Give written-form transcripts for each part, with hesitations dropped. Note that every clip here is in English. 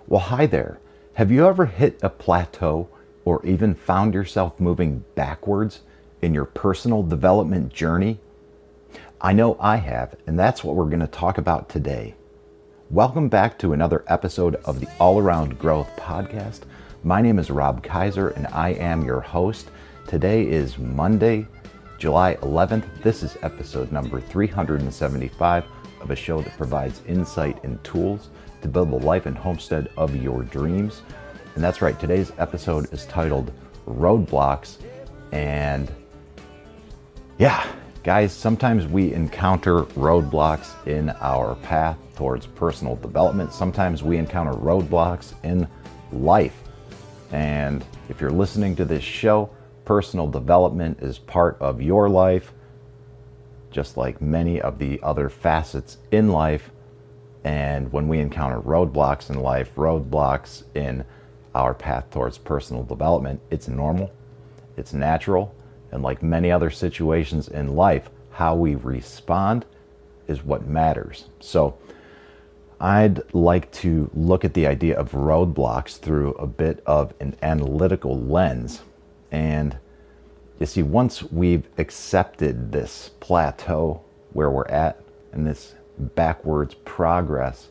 Well, hi there. Have you ever hit a plateau or even found yourself moving backwards in your personal development journey? I know I have, and that's what we're going to talk about today. Welcome back to another episode of the All Around Growth podcast. My name is Rob Kaiser, and I am your host. Today is Monday, July 11th. This is episode number 375 of a show that provides insight and tools to build the life and homestead of your dreams. And that's right, today's episode is titled Roadblocks. And yeah, guys, sometimes we encounter roadblocks in our path towards personal development. Sometimes we encounter roadblocks in life. And if you're listening to this show, personal development is part of your life, just like many of the other facets in life. And when we encounter roadblocks in life, roadblocks in our path towards personal development, it's normal, it's natural, and like many other situations in life, how we respond is what matters. So I'd like to look at the idea of roadblocks through a bit of an analytical lens. And you see, once we've accepted this plateau where we're at and this backwards progress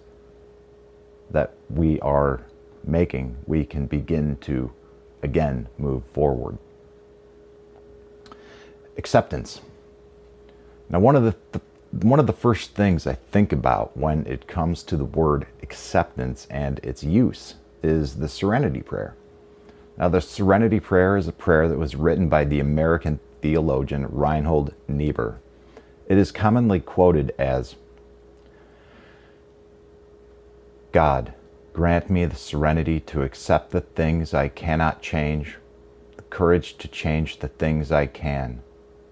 that we are making, we can begin to again move forward. Acceptance. Now, one of the first things I think about when it comes to the word acceptance and its use is the Serenity Prayer. Now, the Serenity Prayer is a prayer that was written by the American theologian Reinhold Niebuhr. It is commonly quoted as, "God, grant me the serenity to accept the things I cannot change, the courage to change the things I can,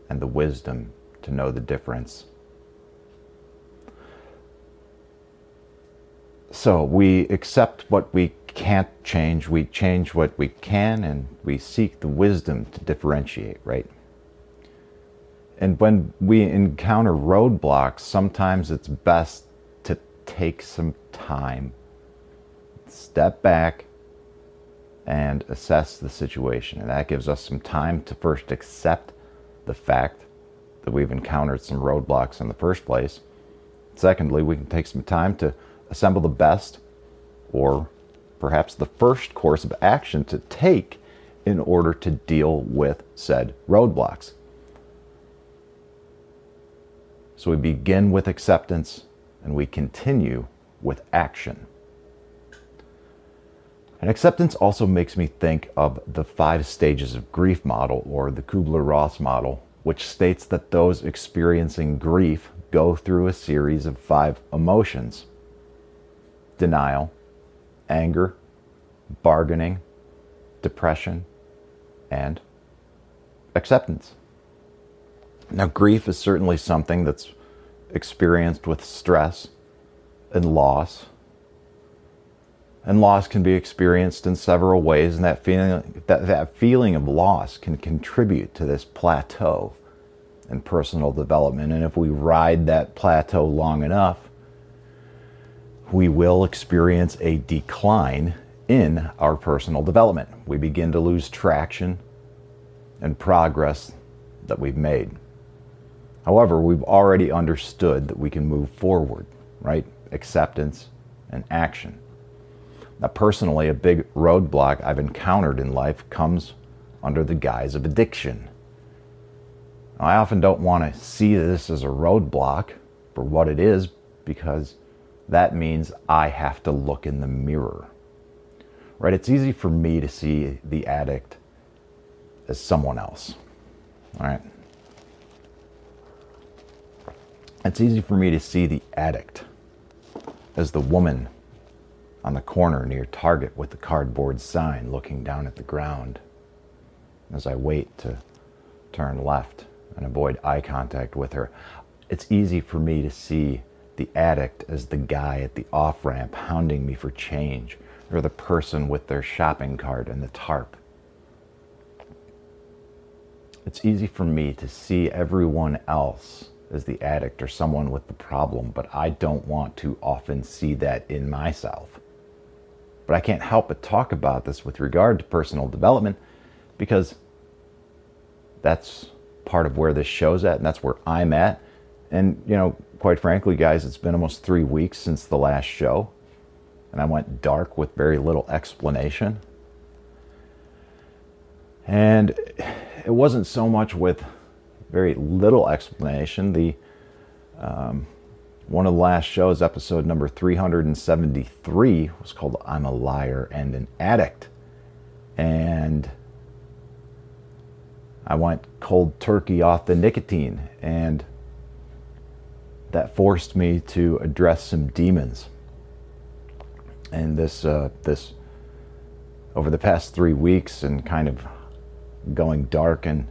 and the wisdom to know the difference." So we accept what we can't change, we change what we can, and we seek the wisdom to differentiate, right? And when we encounter roadblocks, sometimes it's best to take some time, step back, and assess the situation. And that gives us some time to first accept the fact that we've encountered some roadblocks in the first place. Secondly, we can take some time to assemble the best, or perhaps the first course of action to take in order to deal with said roadblocks. So we begin with acceptance and we continue with action. And acceptance also makes me think of the 5 stages of grief model, or the Kubler-Ross model, which states that those experiencing grief go through a series of 5 emotions: denial, anger, bargaining, depression, and acceptance. Now, grief is certainly something that's experienced with stress and loss. And loss can be experienced in several ways, and that feeling of loss can contribute to this plateau in personal development. And if we ride that plateau long enough, we will experience a decline in our personal development. We begin to lose traction and progress that we've made. However, we've already understood that we can move forward, right? Acceptance and action. Now, personally, a big roadblock I've encountered in life comes under the guise of addiction. Now, I often don't want to see this as a roadblock for what it is, because that means I have to look in the mirror, right? It's easy for me to see the addict as someone else, all right? It's easy for me to see the addict as the woman on the corner near Target with the cardboard sign looking down at the ground as I wait to turn left and avoid eye contact with her. It's easy for me to see the addict as the guy at the off-ramp hounding me for change, or the person with their shopping cart and the tarp. It's easy for me to see everyone else as the addict or someone with the problem, but I don't want to often see that in myself. But I can't help but talk about this with regard to personal development because that's part of where this show's at, and that's where I'm at. And, quite frankly, guys, it's been almost 3 weeks since the last show, and I went dark with very little explanation. And it wasn't so much with very little explanation. One of the last shows, episode number 373, was called I'm a Liar and an Addict. And I went cold turkey off the nicotine, and that forced me to address some demons. And this over the past 3 weeks, and kind of going dark and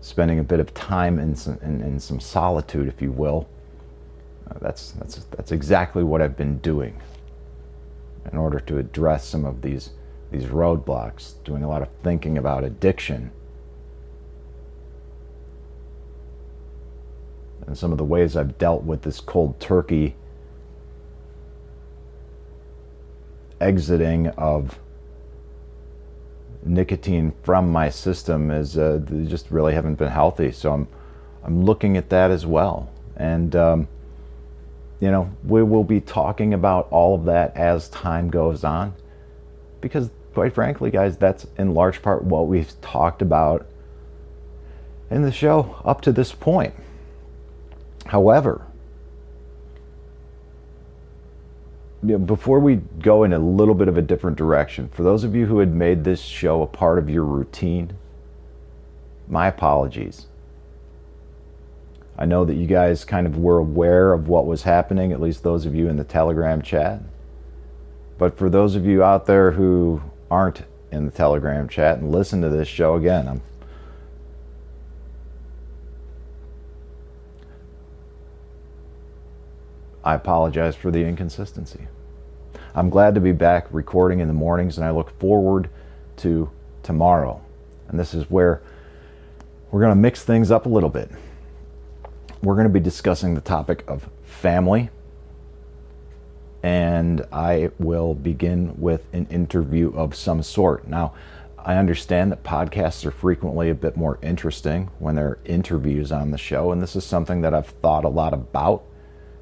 spending a bit of time in some solitude, if you will, that's exactly what I've been doing in order to address some of these roadblocks, doing a lot of thinking about addiction and some of the ways I've dealt with this cold turkey exiting of nicotine from my system is they just really haven't been healthy. So I'm looking at that as well. And we will be talking about all of that as time goes on, because quite frankly, guys, that's in large part what we've talked about in the show up to this point. However, before we go in a little bit of a different direction, for those of you who had made this show a part of your routine, my apologies. I know that you guys kind of were aware of what was happening, at least those of you in the Telegram chat. But for those of you out there who aren't in the Telegram chat and listen to this show again, I apologize for the inconsistency. I'm glad to be back recording in the mornings, and I look forward to tomorrow. And this is where we're going to mix things up a little bit. We're going to be discussing the topic of family, and I will begin with an interview of some sort. Now, I understand that podcasts are frequently a bit more interesting when there are interviews on the show, and this is something that I've thought a lot about,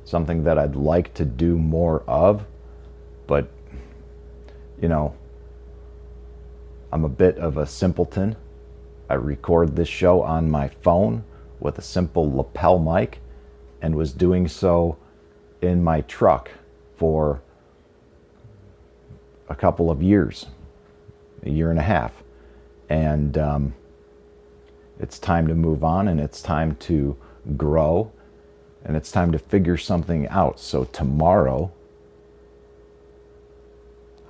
something that I'd like to do more of, but I'm a bit of a simpleton. I record this show on my phone with a simple lapel mic, and was doing so in my truck for a couple of years, a year and a half. And it's time to move on, and it's time to grow, and it's time to figure something out. So tomorrow,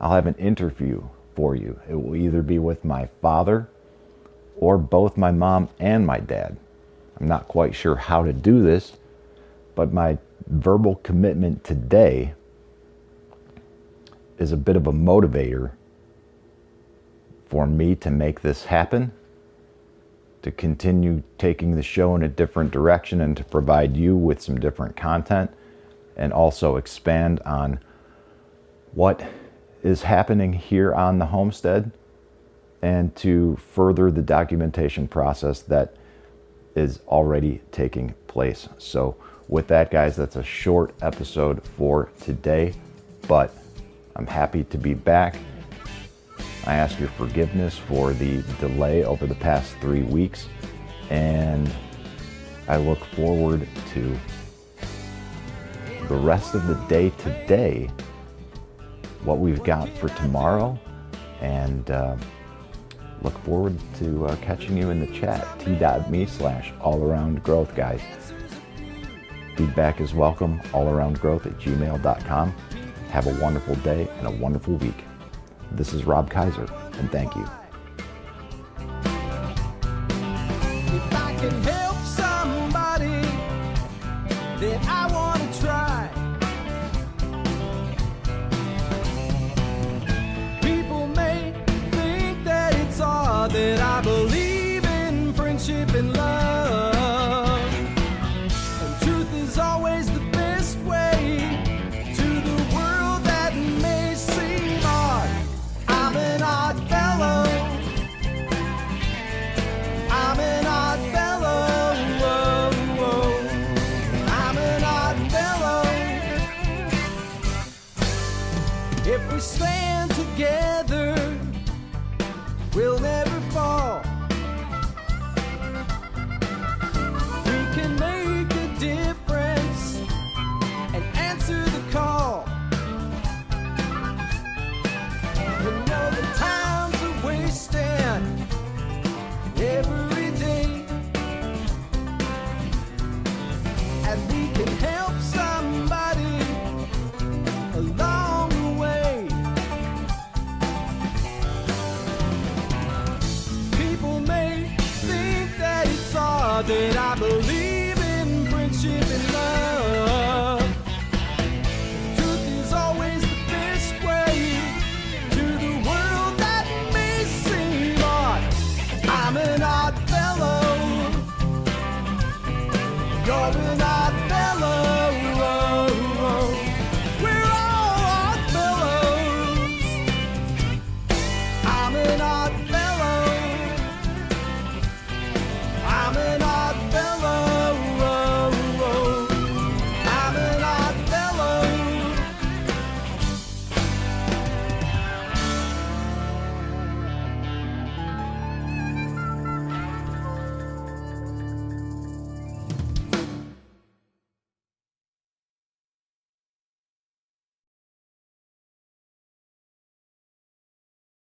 I'll have an interview for you. It will either be with my father or both my mom and my dad. I'm not quite sure how to do this, but my verbal commitment today is a bit of a motivator for me to make this happen, to continue taking the show in a different direction, and to provide you with some different content, and also expand on what is happening here on the homestead, and to further the documentation process that is already taking place. So with that, guys, that's a short episode for today, but I'm happy to be back. I ask your forgiveness for the delay over the past 3 weeks, and I look forward to the rest of the day today, what we've got for tomorrow, and look forward to catching you in the chat, t.me/allaroundgrowth, guys. Feedback is welcome, allaroundgrowth@gmail.com. Have a wonderful day and a wonderful week. This is Rob Kaiser, and thank you. If I can help somebody, then I want to try. People may think that it's odd that I believe in friendship and love, and truth is always the best way to the world that may seem If we stand together, we'll never fall. We can make a difference and answer the call. We know the times are wasting every day, and we can help somebody along the way. People may think that it's odd that I believe